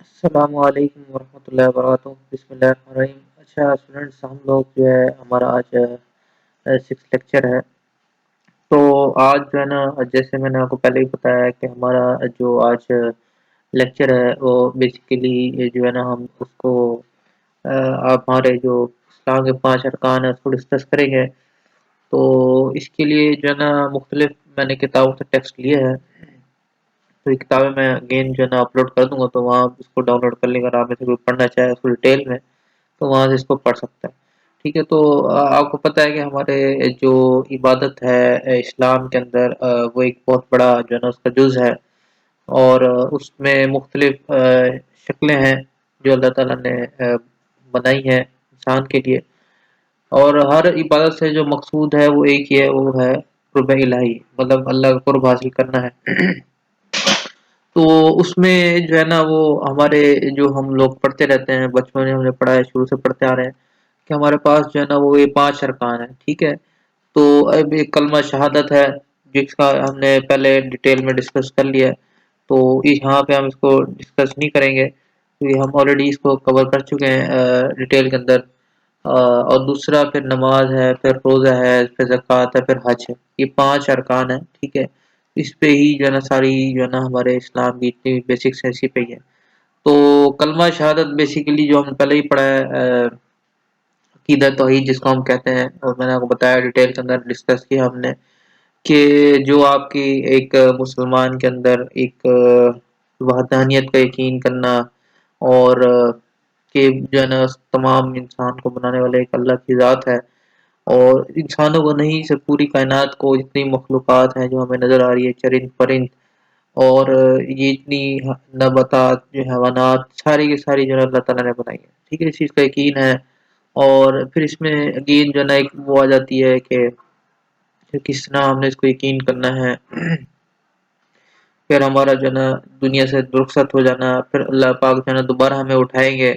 السلام علیکم ورحمۃ اللہ وبرکاتہ، بسم اللہ الرحمن الرحیم۔ اچھا اسٹوڈنٹس، ہم لوگ جو ہے ہمارا آج 6 لیکچر ہے۔ تو آج جو ہے نا، جیسے میں نے آپ کو پہلے ہی بتایا کہ ہمارا جو آج لیکچر ہے وہ بیسیکلی جو ہے نا ہم اس کو آپ ہمارے جو اسلام کے 5 ارکان ہیں اس کو ڈسکس کریں گے۔ تو اس کے لیے جو ہے نا مختلف میں نے کتابوں سے ٹیکسٹ لیے ہیں، تو یہ کتابیں میں اگین جو ہے نا اپلوڈ کر دوں گا، تو وہاں اس کو ڈاؤن لوڈ کر لے کر آپ میں سے کوئی پڑھنا چاہے اس کو ڈیٹیل میں، تو وہاں سے اس کو پڑھ سکتا ہے۔ ٹھیک ہے، تو آپ کو پتہ ہے کہ ہمارے جو عبادت ہے اسلام کے اندر، وہ ایک بہت بڑا جو ہے نا اس کا جز ہے، اور اس میں مختلف شکلیں ہیں جو اللہ تعالیٰ نے بنائی ہیں انسان کے لیے، اور ہر عبادت سے جو مقصود ہے وہ ایک ہی ہے، وہ ہے قرب الہی، مطلب اللہ کا قرب حاصل کرنا ہے۔ تو اس میں جو ہے نا وہ ہمارے جو ہم لوگ پڑھتے رہتے ہیں، بچپن میں ہم نے پڑھا ہے، شروع سے پڑھتے آ رہے ہیں کہ ہمارے پاس جو ہے نا وہ یہ 5 ارکان ہیں۔ ٹھیک ہے، تو اب ایک کلمہ شہادت ہے جس کا ہم نے پہلے ڈیٹیل میں ڈسکس کر لیا ہے، تو یہاں پہ ہم اس کو ڈسکس نہیں کریں گے کیونکہ ہم آلریڈی اس کو کور کر چکے ہیں ڈیٹیل کے اندر۔ اور دوسرا پھر نماز ہے، پھر روزہ ہے، پھر زکوٰۃ ہے، پھر حج ہے، یہ 5 ارکان ہیں۔ ٹھیک ہے، اس پہ ہی جو ہے نا ساری جو ہے نا ہمارے اسلام کی اتنی بیسکس ہیں اسی پہ ہی ہے۔ تو کلمہ شہادت بیسیکلی جو ہم نے پہلے ہی پڑھا ہے، عقیدہ توحید جس کو ہم کہتے ہیں، اور میں نے آپ کو بتایا ڈیٹیل کے اندر ڈسکس کیا ہم نے کہ جو آپ کی ایک مسلمان کے اندر ایک وحدانیت کا یقین کرنا، اور کہ جو ہے نا تمام انسان کو بنانے والے ایک اللہ کی ذات ہے، اور انسانوں کو نہیں سے پوری کائنات کو جتنی مخلوقات ہیں جو ہمیں نظر آ رہی ہے، چرند پرند اور یہ اتنی نباتات جو حیوانات ساری کی ساری جو ہے اللہ تعالیٰ نے بنائی ہے۔ ٹھیک ہے، اس چیز کا یقین ہے، اور پھر اس میں اگین جو ہے نا ایک وہ آ جاتی ہے کہ کس طرح ہم نے اس کو یقین کرنا ہے۔ پھر ہمارا جو ہے نا دنیا سے رخصت ہو جانا، پھر اللہ پاک جو ہے نا دوبارہ ہمیں اٹھائیں گے،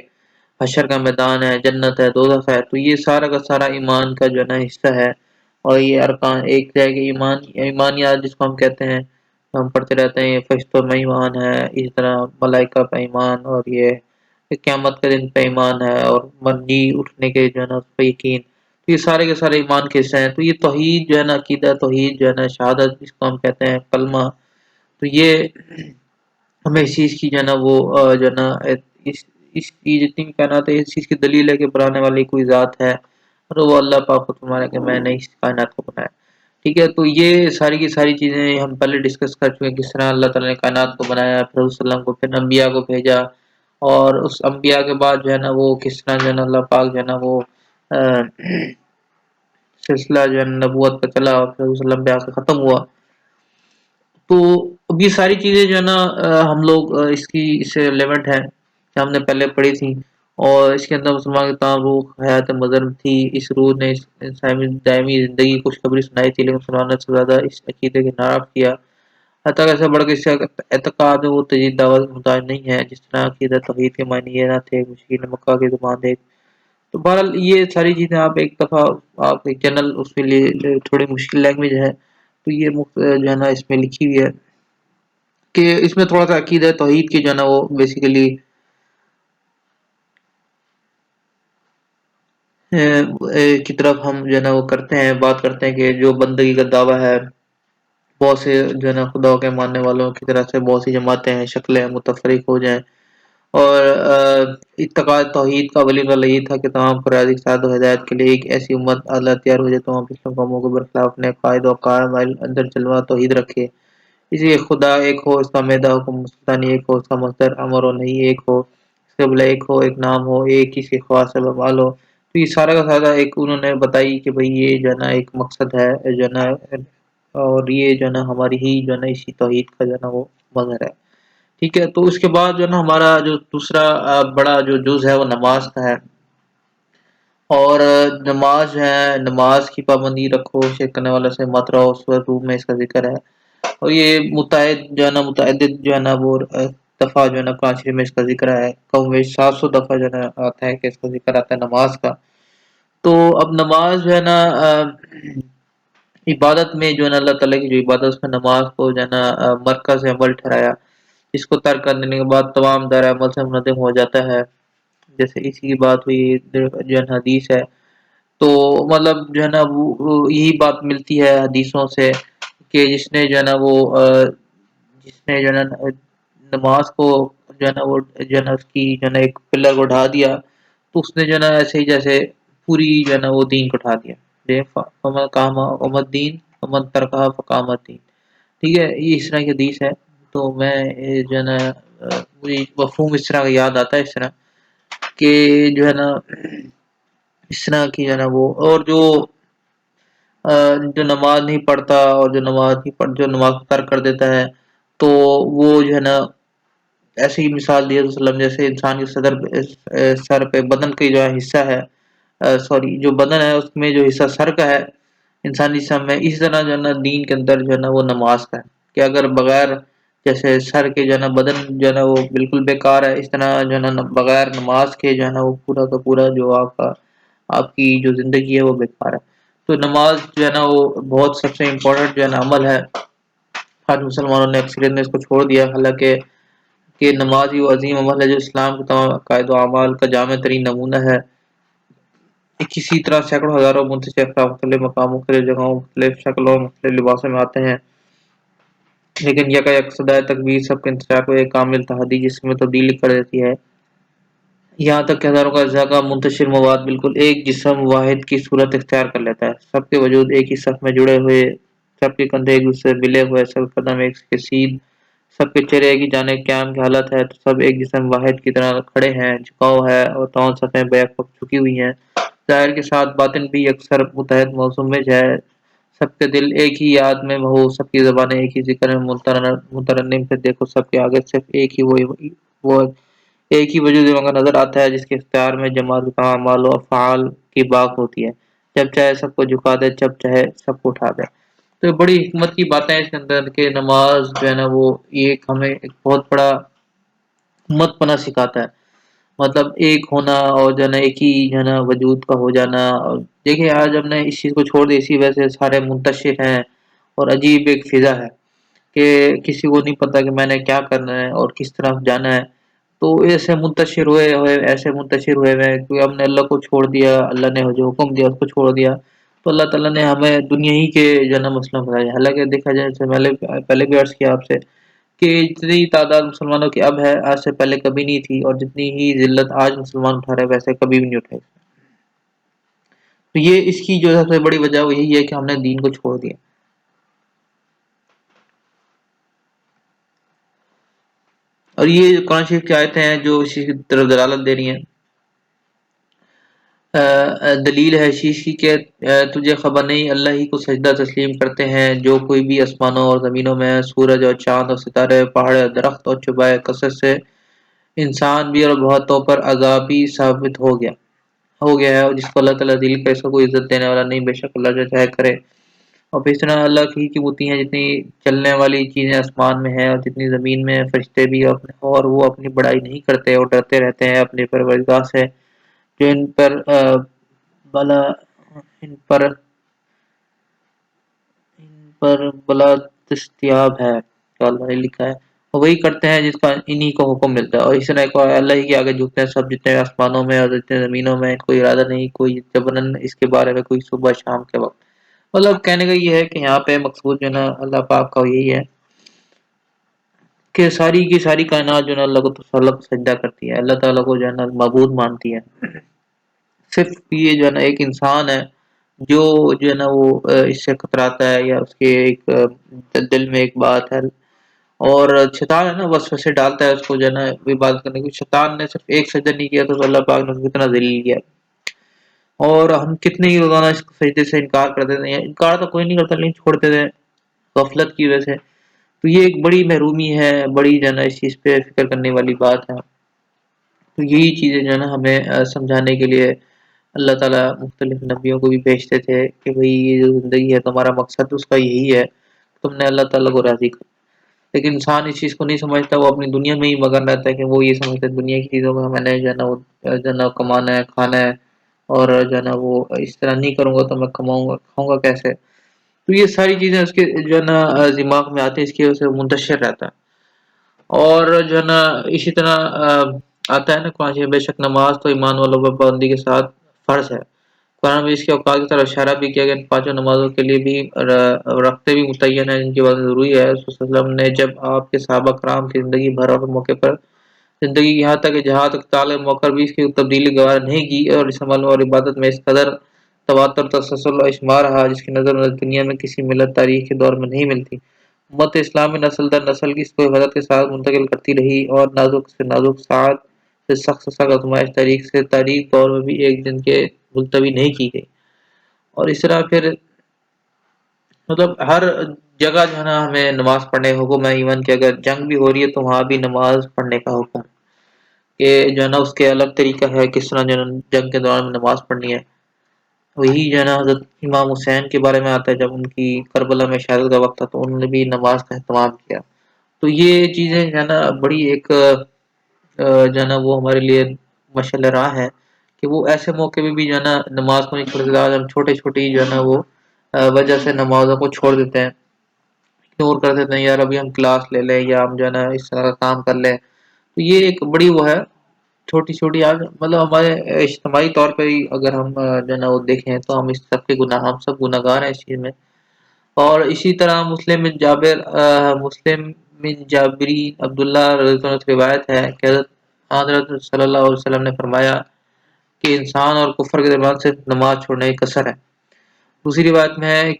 حشر کا میدان ہے، جنت ہے، دوزخ ہے، تو یہ سارا کا سارا ایمان کا جو ہے نا حصہ ہے۔ اور یہ ارکان ایک ہے کہ ایمانیات جس کو ہم کہتے ہیں، ہم پڑھتے رہتے ہیں، یہ فرشتوں میں ایمان ہے، اسی طرح ملائکہ پہ ایمان، اور یہ قیامت کے دن پہ ایمان ہے، اور مرنی اٹھنے کے جو ہے نا اس پہ یقین، تو یہ سارے کے سارے ایمان کے حصے ہیں۔ تو یہ توحید جو ہے نا عقیدہ توحید جو ہے نا شہادت جس کو ہم کہتے ہیں کلمہ، تو یہ ہمیں اس چیز کی جو ہے نا وہ جو ہے نا اس اس کی جتنی بھی کائنات ہے اس چیز کی دلیل ہے کہ بنانے والی کوئی ذات ہے، اور وہ اللہ پاک کو تمہارا کہ میں نے اس کائنات کو بنایا۔ ٹھیک ہے، تو یہ ساری کی ساری چیزیں ہم پہلے ڈسکس کر چکے ہیں، کس طرح اللہ تعالیٰ نے کائنات کو بنایا، پھر اس وسلم کو، پھر انبیاء کو بھیجا، اور اس انبیاء کے بعد جو ہے نا وہ کس طرح جو ہے نا اللہ پاک جو ہے نا وہ سلسلہ جو ہے نبوت پہ چلا، اور پھر اس وسلم پہ آ کے ختم ہوا۔ تو اب یہ ساری چیزیں جو ہے نا ہم لوگ اس کی اس سے ریلیونٹ ہے کہ ہم نے پہلے پڑھی تھی، اور اس کے اندر مسلمان کی تمام روح حیات مضر تھی، اس روح نے اس انسانی دائمی زندگی کی خوشخبری سنائی تھی، لیکن مسلمانوں سے زیادہ اس عقیدے کے ناراض کیا، حتیٰ کہ ایسا بڑھ کے اس کا اعتقاد وہ تجدید دعوت محتاج نہیں ہے، جس طرح عقیدہ توحید کے معنی یہ نہ تھے مشکین مکہ کی زبان دیکھ۔ تو بہرحال یہ ساری چیزیں آپ ایک دفعہ آپ ایک جنرل اس کے لیے تھوڑی مشکل لینگویج ہے، تو یہ جو ہے نا اس میں لکھی ہوئی ہے کہ اس میں تھوڑا سا عقیدہ توحید کی جو ہے نا وہ بیسیکلی کی طرف ہم جو ہے نا وہ کرتے ہیں، بات کرتے ہیں کہ جو بندگی کا دعویٰ ہے، بہت سے جو ہے نا خدا کے ماننے والوں کی طرف سے بہت سی جماعتیں ہیں، شکلیں متفرق ہو جائیں، اور اتقاء توحید کا ولی والا یہ تھا کہ تمام فرائض سعادت و ہدایت کے لیے ایک ایسی امت اللہ تیار ہو جائے تمام پچھلوں قوموں کے برخلاف اپنے قائد و قائم اندر جلوہ توحید رکھے، اسی لیے خدا ایک ہو، اس کا میدہ حکم سلطانی ایک ہو، اس کا مصدر امر و نہیں ایک ہو، اس کا قبلہ ایک ہو، ایک نام ہو، ایک ہی سے خواص بمال ہو۔ تو یہ سارا کا سارا ایک انہوں نے بتائی کہ بھئی یہ جو ہے نا ایک مقصد ہے جو ہے نا، اور یہ جو ہے نا ہماری ہی جو ہے نا اسی توحید کا جو ہے نا وہ مظہر ہے۔ ٹھیک ہے، تو اس کے بعد جو ہے نا ہمارا جو دوسرا بڑا جو جز ہے وہ نماز کا ہے، اور نماز ہے، نماز کی پابندی رکھو، شرک کرنے والوں سے مت رہو، سورۃ روم میں اس کا ذکر ہے، اور یہ متعدد جو ہے نا متعدد جو ہے نا وہ دفعہ جو ہے نا قرآن شریف میں اس کا ذکر ہے، کم بیش 700 دفعہ جو ہے نا آتا ہے کہ اس کا ذکر آتا ہے نماز کا۔ تو اب نماز جو ہے نا عبادت میں جو ہے نا اللہ تعالیٰ کی جو عبادت اس میں نماز کو جو ہے نا مرکز عمل ٹھہرایا، اس کو ترک کر دینے کے بعد تمام دائرہ عمل سے منہدم ہو جاتا ہے. جیسے اسی کی بات ہوئی جو ہے نا حدیث ہے. تو مطلب جو ہے نا یہی بات ملتی ہے حدیثوں سے کہ جس نے جو ہے نا وہ جس نے جو ہے نا نماز کو جو ہے نا وہ جو ہے نا اس کی جو ہے نا ایک پلر کو اٹھا دیا تو اس نے جو ہے نا ایسے ہی جیسے پوری جو ہے نا وہ دین کو اٹھا دیا. کام امد دین امد ترکہ فقامت دین. ٹھیک ہے یہ اس طرح کی حدیث ہے. تو میں جو ہے نا مجھے مفہوم اس طرح کا یاد آتا ہے اس طرح کہ جو ہے نا اس طرح کی جو ہے نا وہ اور جو نماز نہیں پڑھتا اور جو نماز نہیں پڑھ جو نماز کو ترک کر دیتا ہے تو وہ جو ہے نا ایسی ہی مثال دی وسلم جیسے انسان کے سر پہ بدن کا جو ہے حصہ ہے سوری جو بدن ہے اس میں جو حصہ سر کا ہے انسانی جسم میں اس طرح جو ہے نا دین کے اندر جو ہے نا وہ نماز کا ہے کہ اگر بغیر جیسے سر کے جو ہے نا بدن جو ہے نا وہ بالکل بیکار ہے اس طرح جو ہے نا بغیر نماز کے جو ہے نا وہ پورا کا پورا جو آپ کی جو زندگی ہے وہ بیکار ہے. تو نماز جو ہے نا وہ بہت سب سے امپورٹنٹ جو ہے نا عمل ہے. آج مسلمانوں نے اکثریت نے اس کو چھوڑ دیا حالانکہ کہ نماز ہی وہ عظیم عمل ہے جو اسلام کے تمام عقائد و اعمال کا جامع ترین نمونہ ہے. کسی طرح سینکڑوں ہزاروں منتشر مختلف مقاموں مختلف جگہوں مختلف شکلوں مختلف لباسوں میں آتے ہیں لیکن یک صدائے تکبیر سب کے انتشار کو ایک کامل تحدی جس میں تبدیلی کر دیتی ہے. یہاں تک کہ ہزاروں کا اجزاء کا منتشر مواد بالکل ایک جسم واحد کی صورت اختیار کر لیتا ہے. سب کے وجود ایک ہی صف میں جڑے ہوئے سب کے کندھے ایک دوسرے سے ملے ہوئے سب قدم ایک کے سیدھ سب کے چہرے کی جانب قیام کی حالت ہے تو سب ایک جسم واحد کی طرح کھڑے ہیں جھکاؤ ہے اور تمام صفیں بیک وقت جھکی ہوئی ہیں. ظاہر کے ساتھ باطن بھی اکثر متحد موسم میں ہے. سب کے دل ایک ہی یاد میں ہو سب کی زبانیں ایک ہی ذکر میں مترنم سے دیکھو سب کے آگے صرف ایک ہی وہ ایک ہی وجود کا نظر آتا ہے جس کے اختیار میں جماعت کا اعمال و افعال کی باق ہوتی ہے. جب چاہے سب کو جھکا دے جب چاہے سب کو اٹھا دے. تو بڑی حکمت کی باتیں اس کے اندر کہ نماز جو ہے نا وہ یہ ہمیں ایک بہت بڑا مت پنا سکھاتا ہے. مطلب ایک ہونا اور جو ہے نا ایک ہی جو ہے نا وجود کا ہو جانا. دیکھیے آج ہم نے اس چیز کو چھوڑ دیا اسی وجہ سے سارے منتشر ہیں اور عجیب ایک فضا ہے کہ کسی کو نہیں پتا کہ میں نے کیا کرنا ہے اور کس طرف جانا ہے. تو ایسے منتشر ہوئے ایسے منتشر ہوئے کیونکہ ہم نے اللہ کو چھوڑ دیا اللہ نے جو حکم دیا اس کو چھوڑ دیا تو اللہ تعالیٰ نے ہمیں دنیا ہی کے جنم مسئلہ بتایا. حالانکہ دیکھا جائے پہلے بھی عرض کیا آپ سے کہ جتنی تعداد مسلمانوں کی اب ہے آج سے پہلے کبھی نہیں تھی اور جتنی ہی ذلت آج مسلمان اٹھا رہے ویسے کبھی بھی نہیں اٹھے. تو یہ اس کی جو سب سے بڑی وجہ وہ یہی ہے کہ ہم نے دین کو چھوڑ دیا. اور یہ قرآن شریف کی آیتیں ہیں جو اسی کی طرف دلالت دے رہی ہیں. دلیل ہے شیش کی کہ تجھے خبر نہیں اللہ ہی کو سجدہ تسلیم کرتے ہیں جو کوئی بھی آسمانوں اور زمینوں میں سورج اور چاند اور ستارے پہاڑ درخت اور چوبائے کثرت سے انسان بھی اور بہتوں پر عذابی ثابت ہو گیا ہے اور جس کو اللہ تعالیٰ دل کا اس کو کوئی عزت دینے والا نہیں بے شک اللہ جو چاہے کرے. اور پھر اس طرح اللہ کی ہوتی ہیں جتنی چلنے والی چیزیں آسمان میں ہیں اور جتنی زمین میں فرشتے بھی اور وہ اپنی بڑائی نہیں کرتے اور ڈرتے رہتے ہیں اپنے پروردگار سے جو بلا ان پر بلا دستیاب ہے تو اللہ نے لکھا ہے اور وہی کرتے ہیں جس کا انہی کو حکم ملتا ہے. اور اس طرح اللہ ہی کے آگے جھکتے ہیں سب جتنے آسمانوں میں اور جتنے زمینوں میں کوئی ارادہ نہیں کوئی جبرن اس کے بارے میں کوئی صبح شام کے وقت. مطلب کہنے کا یہ ہے کہ یہاں پہ مقصود جو ہے نا اللہ پاک کا یہی ہے کہ ساری کی ساری کائنات جو ہے نا اللہ کو سجدہ کرتی ہے اللہ تعالیٰ کو جو ہے نا معبود مانتی ہے. صرف یہ جو ہے نا ایک انسان ہے جو ہے نا وہ اس سے کتراتا ہے یا اس کے ایک دل میں ایک بات ہے اور شیطان ہے نا بس ویسے ڈالتا ہے اس کو جو ہے نا عبادت کرنے کی. شیطان نے صرف ایک سجدہ نہیں کیا تو اللہ پاک نے کتنا ذلیل کیا اور ہم کتنے ہی روزانہ اس سجدے سے انکار کر دیتے ہیں. انکار تو کوئی نہیں کرتا لیکن چھوڑتے تھے غفلت کی وجہ سے. تو یہ ایک بڑی محرومی ہے بڑی جو ہے نا اس چیز پہ فکر کرنے والی بات ہے. تو یہی چیزیں جو ہے نا ہمیں سمجھانے کے لیے اللہ تعالیٰ مختلف نبیوں کو بھی بھیجتے تھے کہ بھئی یہ جو زندگی ہے تمہارا مقصد اس کا یہی ہے تم نے اللہ تعالیٰ کو راضی کر. لیکن انسان اس چیز کو نہیں سمجھتا وہ اپنی دنیا میں ہی مگن رہتا ہے کہ وہ یہ سمجھتا ہے دنیا کی چیزوں میں میں نے جو ہے نا وہ جو ہے نا کمانا ہے کھانا ہے اور جو ہے نا وہ اس طرح نہیں کروں گا تو میں کماؤں گا کھاؤں گا کیسے. تو یہ ساری چیزیں اس کے جو ہے نا دماغ میں آتی ہے اس کی وجہ سے منتشر رہتا ہے. اور جو ہے نا اسی طرح آتا ہے نا قرآن شریف، بے شک نماز تو ایمان والوں پر پابندی کے ساتھ فرض ہے۔ قرآن میں اس کے اوقات کی طرف اشارہ بھی کیا گیا، ان پانچوں نمازوں کے لیے بھی رختے بھی متعین ہیں، جن کی وجہ ضروری ہے۔ رسول صلی اللہ علیہ وسلم نے جب آپ کے صحابہ کرام کی زندگی بھر اور موقع پر زندگی یہاں تک کہ جہاں تک تعلق موقع بھی اس کی تبدیلی گوار نہیں کی، اور اس عمل اور عبادت میں اس قدر تواتر تسلسل اور اشمار رہا جس کی نظر دنیا میں کسی ملت تاریخ کے دور میں نہیں ملتی۔ امت اسلام میں نسل در نسل کی اس کو حفاظت کے ساتھ منتقل کرتی رہی، اور نازک سے نازک ساعت سے سخت سے سخت آزمائش تاریخ سے تاریخ دور میں بھی ایک دن کے ملتوی نہیں کی گئی۔ اور اس طرح پھر مطلب ہر جگہ جو ہے نا ہمیں نماز پڑھنے کا حکم ہے، ایون کہ اگر جنگ بھی ہو رہی ہے تو وہاں بھی نماز پڑھنے کا حکم کہ جو ہے نا اس کے الگ طریقہ ہے کس طرح جو ہے نا جنگ کے دوران میں نماز پڑھنی ہے۔ وہی جو ہے نا حضرت امام حسین کے بارے میں آتا ہے، جب ان کی کربلا میں شہادت کا وقت تھا تو انہوں نے بھی نماز کا اہتمام کیا۔ تو یہ چیزیں جو ہے نا بڑی ایک جو ہے نا وہ ہمارے لیے مشعل راہ ہے کہ وہ ایسے موقع میں بھی جو ہے نا نماز کو نہیں چھوڑتے، آج ہم چھوٹے چھوٹی جو ہے نا وہ وجہ سے نمازوں کو چھوڑ دیتے ہیں، اگنور کر دیتے ہیں، یار ابھی ہم کلاس لے لیں یا ہم جو ہے نا اس طرح کا کام کر لیں۔ تو یہ ایک بڑی وہ ہے چھوٹی چھوٹی آج مطلب ہمارے اجتماعی طور پہ ہی اگر ہم جو ہے نا وہ دیکھیں تو ہم اس سب کے گناہ، ہم سب گناہ گار ہیں اس چیز میں۔ اور اسی طرح مسلم بن جابری عبداللہ رضی اللہ عنہ سے روایت ہے کہ حضرت صلی اللہ علیہ وسلم نے فرمایا کہ انسان اور کفر کے درمیان صرف نماز چھوڑنے کی کسر ہے۔ دوسری روایت میں ہے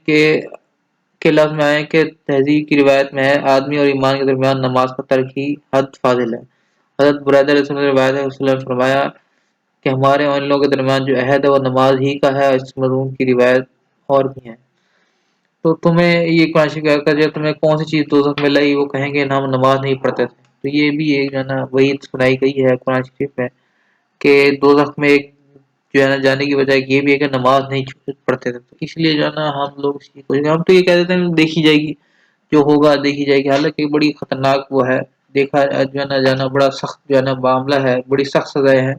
کہ لفظ میں آئے کہ تہذیب کی روایت میں ہے آدمی اور ایمان کے درمیان نماز کا ترک ہی حد فاضل ہے۔ حضرت برادر علیہ السلام نے روایت ہے رسول اللہ نے فرمایا کہ ہمارے اور ان لوگوں کے درمیان جو عہد ہے وہ نماز ہی کا ہے، اور اس مضمون کی روایت اور بھی ہیں۔ تو تمہیں یہ قرآن شریف کہتا ہے تمہیں کون سی چیز دوزخ میں لئی، وہ کہیں گے ہم نماز نہیں پڑھتے تھے۔ تو یہ بھی ایک جو ہے نا وہی سنائی گئی ہے قرآن شریف میں کہ دوزخ میں ایک جو ہے نا جانے کی وجہ یہ بھی ہے کہ نماز نہیں پڑھتے تھے۔ تو اس لیے جو ہے نا ہم لوگ اس کی کوشش، ہم تو یہ کہہ دیتے ہیں دیکھی جائے گی جو ہوگا دیکھی جائے گی، حالانکہ بڑی خطرناک وہ ہے، دیکھا جو ہے نا جانا بڑا سخت جو ہے نا معاملہ ہے، بڑی سخت سزائیں ہیں۔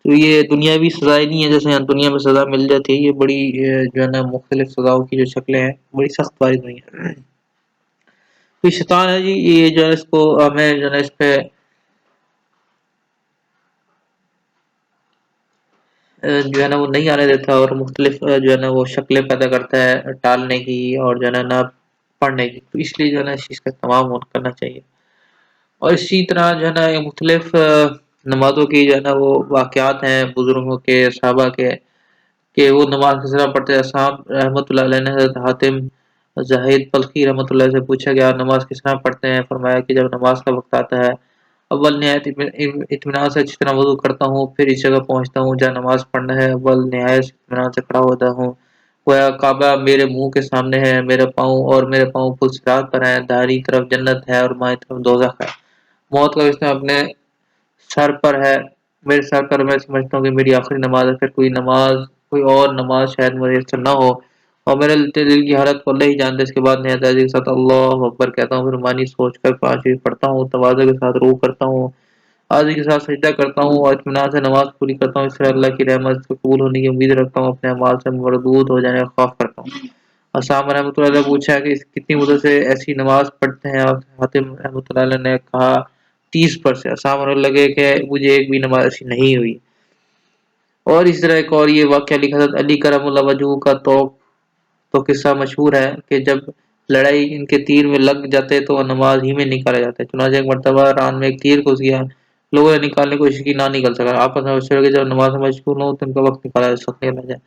تو یہ دنیاوی سزائیں نہیں ہے جیسے یہاں دنیا میں سزا مل جاتی ہے، یہ بڑی جو ہے نا مختلف سزاؤں کی جو شکلیں ہیں بڑی سخت والی ہوئی ہیں۔ تو شیطان ہے جی، یہ جو ہے اس کو ہمیں جو ہے نا اس پہ جو ہے نا وہ نہیں آنے دیتا، اور مختلف جو ہے نا وہ شکلیں پیدا کرتا ہے ٹالنے کی اور جو ہے نا نہ پڑھنے کی۔ تو اس لیے جو ہے نا اس چیز کا اہتمام کرنا چاہیے۔ اور اسی طرح جو ہے نا یہ مختلف نمازوں کی جو ہے نا وہ واقعات ہیں بزرگوں کے، صحابہ کے، کہ وہ نماز کس طرح پڑھتے ہیں۔ صاحب رحمۃ اللہ علیہ نے حضرت حاتم زاہد بلخی رحمۃ اللہ سے پوچھا کہ آپ نماز کس طرح پڑھتے ہیں؟ فرمایا کہ جب نماز کا وقت آتا ہے اول نہایت اطمینان سے جس طرح وضو کرتا ہوں، پھر اس جگہ پہنچتا ہوں جہاں نماز پڑھنا ہے، اول نہایت اطمینان سے کھڑا ہوتا ہوں، گویا کعبہ میرے منہ کے سامنے ہے، میرے پاؤں اور میرے پاؤں پل صراط پر ہیں، داہری طرف جنت ہے اور بائیں طرف دوزخ ہے، موت کا اس میں اپنے سر پر ہے، میرے سر پر میں سمجھتا ہوں کہ میری آخری نماز ہے، پھر کوئی اور نماز شاید میسر نہ ہو، اور میرے دل کی حالت کو اللہ ہی جانتا ہے۔ اس کے بعد نہایت عاجزی کے ساتھ اللہ اکبر کہتا ہوں، پھر معنی سوچ کر قرآن شریف پڑھتا ہوں، تواضع کے ساتھ رکوع کرتا ہوں، عاجزی کے ساتھ سجدہ کرتا ہوں اور اطمینان سے نماز پوری کرتا ہوں، اس طرح اللہ کی رحمت سے قبول ہونے کی امید رکھتا ہوں، اپنے اعمال سے مردود ہو جانے کا خوف کرتا ہوں۔ اسام رحمۃ اللہ علیہ پوچھا کہ کتنی مدت سے ایسی نماز پڑھتے ہیں آپ؟ حاتم رحمۃ اللہ علیہ نے کہا 30 پر سے۔ اسام لگے کہ مجھے ایک بھی نماز ایسی نہیں ہوئی۔ اور اس طرح ایک اور یہ واقعہ لکھا تھا علی کرم اللہ وجہ کا تو قصہ مشہور ہے کہ جب لڑائی ان کے تیر میں لگ جاتے تو وہ نماز ہی میں نکالا جاتا ہے۔ چنانچہ ایک مرتبہ ران میں ایک تیر گھس گیا، لوگوں نے نکالنے کی کوشش کی، نہ نکل سکا۔ آپس میں مشورہ کہ جب نماز میں مشغول ہو تو ان کا وقت نکالا جا سکے نہ جائے۔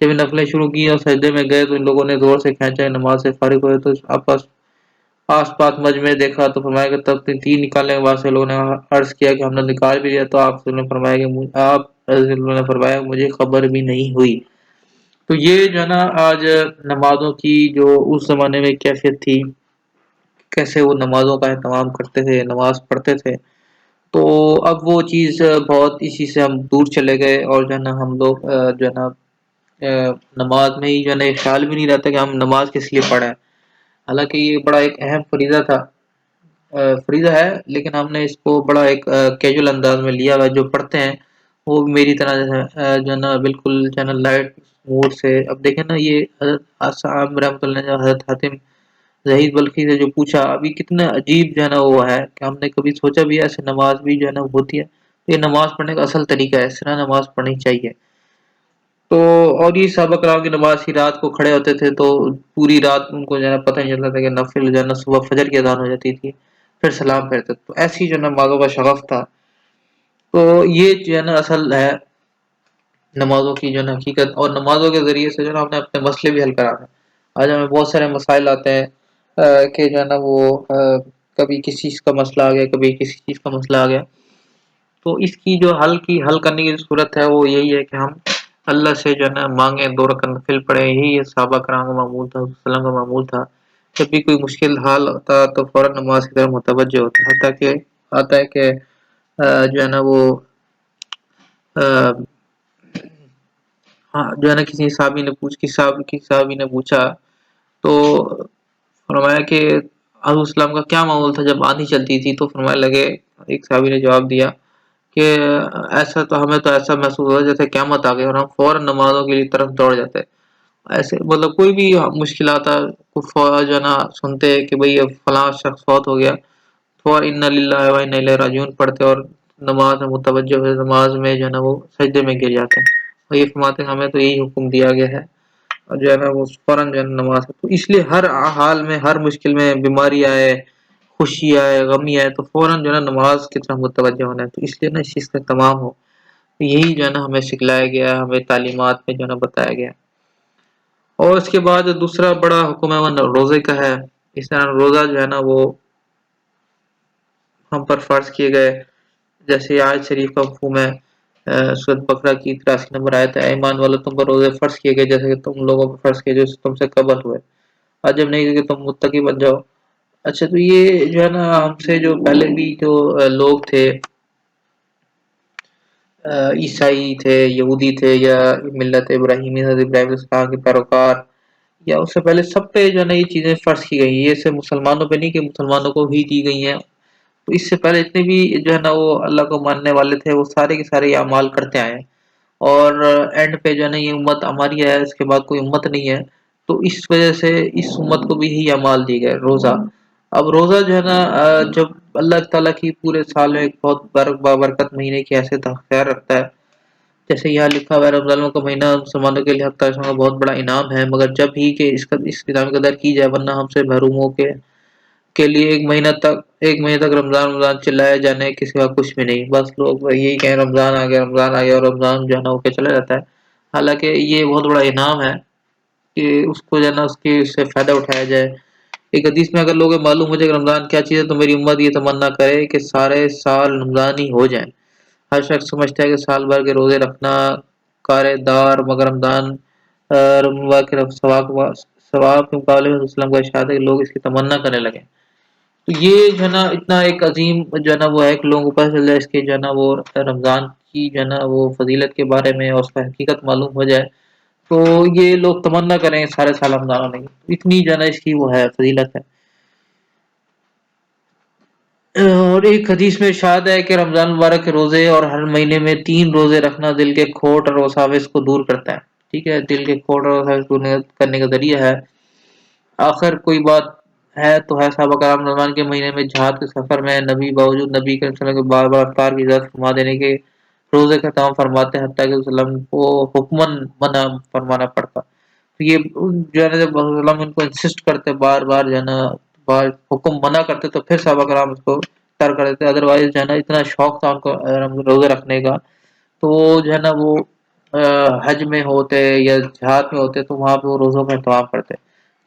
جب نفلیں شروع کی اور سجدے میں گئے تو ان لوگوں نے زور سے کھینچا، نماز سے فارغ ہوئے تو آس پاس مجمع دیکھا تو فرمایا کہ تب تیر نکالنے کے بعد سے لوگوں نے عرض کیا کہ ہم نے نکال بھی لیا، تو آپ نے فرمایا کہ مجھے خبر بھی نہیں ہوئی۔ تو یہ جو ہے نا آج نمازوں کی جو اس زمانے میں کیفیت تھی، کیسے وہ نمازوں کا اہتمام کرتے تھے، نماز پڑھتے تھے، تو اب وہ چیز بہت اسی سے ہم دور چلے گئے، اور جو ہے نا ہم لوگ جو ہے نا نماز میں ہی جو ہے نا خیال بھی نہیں رہتا کہ ہم نماز کس لیے پڑھیں۔ حالانکہ یہ بڑا ایک اہم فریضہ تھا، فریضہ ہے، لیکن ہم نے اس کو بڑا ایک کیجول انداز میں لیا ہوا، جو پڑھتے ہیں وہ میری طرح جو ہے نا بالکل چینل لائٹ موڈ سے۔ اب دیکھیں نا یہ حضرت اصحاب رحمۃ اللہ نے حضرت حاتم زہید بلخی سے جو پوچھا، ابھی کتنا عجیب جو ہے نا وہ ہے کہ ہم نے کبھی سوچا بھی ہے ایسے نماز بھی جو ہے نا ہوتی ہے. یہ نماز پڑھنے کا اصل طریقہ ہے، اس طرح نماز پڑھنی چاہیے. تو اور یہ صحابہ کرام کی نماز ہی رات کو کھڑے ہوتے تھے تو پوری رات ان کو جو ہے نا پتہ نہیں چلتا تھا کہ نفل جو ہے نا صبح فجر کی اذان ہو جاتی تھی، پھر سلام پھیرتے. تو ایسی جو نمازوں کا شغف تھا. تو یہ جو ہے نا اصل ہے نمازوں کی جو ہے نا حقیقت، اور نمازوں کے ذریعے سے جو ہے نا ہم نے اپنے مسئلے بھی حل کرانا. آج ہمیں بہت سارے مسائل آتے ہیں کہ جو ہے نا وہ کبھی کسی چیز کا مسئلہ آ گیا، کبھی کسی چیز کا مسئلہ آ گیا. تو اس کی جو حل کرنے کی صورت ہے وہ یہی ہے کہ ہم اللہ سے جو ہے نا مانگیں، 2 رکعت نفل پڑھیں. یہی صحابہ کرام کا معمول تھا، وسلم کا معمول تھا. جب بھی کوئی مشکل حال ہوتا تو فوراً نماز کی طرف متوجہ ہوتا. آتا ہے کہ جو ہے نا وہ ہاں جو ہے نا کسی صحابی نے پوچھا تو فرمایا کہ حضرت اسلام کا کیا معمول تھا جب آندھی چلتی تھی. تو فرمایا لگے، ایک صحابی نے جواب دیا کہ ہمیں تو ایسا محسوس ہوتا جیسے قیامت آ گئی اور ہم فوراً نمازوں کی طرف دوڑ جاتے. ایسے مطلب کوئی بھی مشکلات فوراً جو ہے نا سنتے کہ بھئی اب فلاں شخص فوت ہو گیا، فوراً انا للہ و انا الیہ راجعون پڑھتے اور نماز میں متوجہ ہوئے، نماز میں جو ہے نا وہ سجدے میں گر جاتے ہیں. اور یہ فرماتے ہیں ہمیں تو یہی حکم دیا گیا ہے، اور جو ہے نا وہ فوراً جو ہے نا نماز. تو اس لیے ہر حال میں، ہر مشکل میں، بیماری آئے، خوشی آئے، غمی آئے، تو فوراً جو ہے نا نماز کی طرف متوجہ ہونا ہے. تو اس لیے نا اس چیز کا تمام ہو، یہی جو ہے نا ہمیں سکھلایا گیا، ہمیں تعلیمات میں جو ہے نا بتایا گیا. اور اس کے بعد دوسرا بڑا حکم ہے وہ روزے کا ہے. اس طرح روزہ جو ہے نا وہ ہم پر فرض کیے گئے. جیسے آیت شریف کا مفہوم ہے سورۃ بقرہ کی 83 نمبر آیت ہے، ایمان والو تم پر روزے فرض کیے گئے جیسے کہ تم لوگوں پر فرض کیے جو تم سے قبل ہوئے، عجب نہیں کہ تم متقی بن جاؤ. اچھا تو یہ جو ہے نا ہم سے جو پہلے بھی جو لوگ تھے، عیسائی تھے، یہودی تھے، یا ملت ابراہیمی حضرت ابراہیم علیہ السلام کے پیروکار، یا اس سے پہلے سب پہ جو ہے نا یہ چیزیں فرض کی گئی ہیں. یہ صرف مسلمانوں پہ نہیں کہ مسلمانوں کو ہی دی گئی ہیں. تو اس سے پہلے جتنے بھی جو ہے نا وہ اللہ کو ماننے والے تھے وہ سارے کے سارے یہ اعمال کرتے آئے ہیں. اور اینڈ پہ جو ہے نا یہ امت ہماری ہے، اس کے بعد کوئی امت نہیں ہے. تو اس وجہ سے اس امت کو بھی یہی اعمال دی گئے. روزہ، اب روزہ جو ہے نا جب اللہ تعالیٰ کی پورے سال میں ایک بہت بابرکت مہینے کی حیثیت خیال رکھتا ہے. جیسے یہاں لکھا ہوا ہے رمضان کا مہینہ مسلمانوں کے لیے ہفتہ کا بہت بڑا انعام ہے، مگر جب ہی کہ اس انعام کی قدر کی جائے، ورنہ ہم سے محروموں کے لیے ایک مہینے تک رمضان چلایا جانے کسی کا کچھ بھی نہیں. بس لوگ یہی کہیں رمضان آ گیا، رمضان آ گیا، اور رمضان جو ہے نا ہو کے چلا جاتا ہے. حالانکہ یہ بہت بڑا انعام ہے کہ اس کو جو ہے نا اس سے فائدہ اٹھایا جائے. ایک حدیث میں اگر لوگوں معلوم ہو جائے کہ رمضان کیا چیز ہے تو میری امت یہ تمنا کرے کہ سارے سال رمضان ہی ہو جائیں. ہر شخص سمجھتا ہے کہ سال بھر کے روزے رکھنا کار دار، مگر رمضان ثواب کے مقابلے میں اسلام کا ارشاد ہے کہ لوگ اس کی تمنا کرنے لگے. تو یہ جو ہے نا اتنا ایک عظیم جو ہے نا وہ ہے کہ لوگوں کو پتہ چل جائے اس کے جو ہے نا وہ رمضان کی جو ہے نا وہ فضیلت کے بارے میں اور اس کا حقیقت معلوم ہو جائے، تو یہ لوگ تمنا کریں سارے سال رمضان ہونے کی. اتنی جو ہے نا اس کی وہ ہے فضیلت ہے. اور ایک حدیث میں ارشاد ہے کہ رمضان مبارک کے روزے اور ہر مہینے میں 3 روزے رکھنا دل کے کھوٹ اور وساوس کو دور کرتا ہے. ٹھیک ہے، دل کے کھوٹ اور وساوس کو دور کرنے کا ذریعہ ہے. آخر کوئی بات ہے تو ہے صحابہ کرام رمضان کے مہینے میں جہاد کے سفر میں باوجود نبی کریم صلی اللہ علیہ وسلم کے بار بار افطار کی اجازت فرما دینے کے روزے کا اہتمام فرماتے ہیں، حتیٰ کہ وسلم کو حکمن منع فرمانا پڑتا. تو یہ جو ہے نا جب وسلم ان کو انسسٹ کرتے بار بار جو ہے نا حکم منع کرتے تو پھر صحابہ کرام اس کو ترک کر دیتے. ادروائز جو ہے نا اتنا شوق تھا ان کو روزے رکھنے کا، تو وہ جو ہے نا وہ حج میں ہوتے یا جہاد میں ہوتے تو وہاں پہ وہ روزوں کا اہتمام کرتے.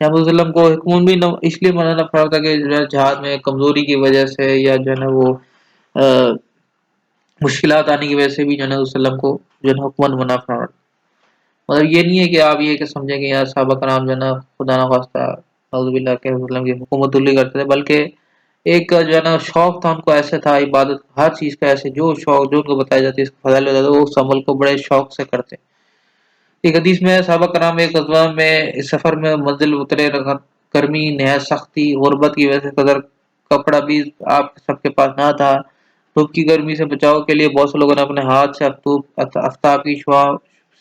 یہاں وسلم کو حکم بھی اس لیے منانا پڑا تھا کہ جہاد میں کمزوری کی وجہ سے یا جو ہے نا وہ مشکلات آنے کی وجہ سے بھی جو ہے نا وسلم کو جو ہے نا حکمن منع. مطلب یہ نہیں ہے کہ آپ یہ کہ سمجھیں کہ یار صحابہ کرام جو ہے نا خدا نخواستہ اعوذ باللہ کے وسلم کی حکومت اللی کرتے تھے، بلکہ ایک جو ہے نا شوق تھا ان کو ایسے تھا عبادت ہر چیز کا، ایسے جو شوق جو ان کو بتایا جاتی ہے اس کو فضائل بتاتے وہ اس عمل کو بڑے شوق سے کرتے. ایک حدیث میں صحابہ کرام ایک غزوہ میں اس سفر میں منزل اترے، گرمی نہایت سخت تھی، غربت کی وجہ سے قدر کپڑا بھی آپ سب کے پاس نہ تھا. دھوپ کی گرمی سے بچاؤ کے لیے بہت سے لوگوں نے اپنے ہاتھ سے آفتاب کی شعاع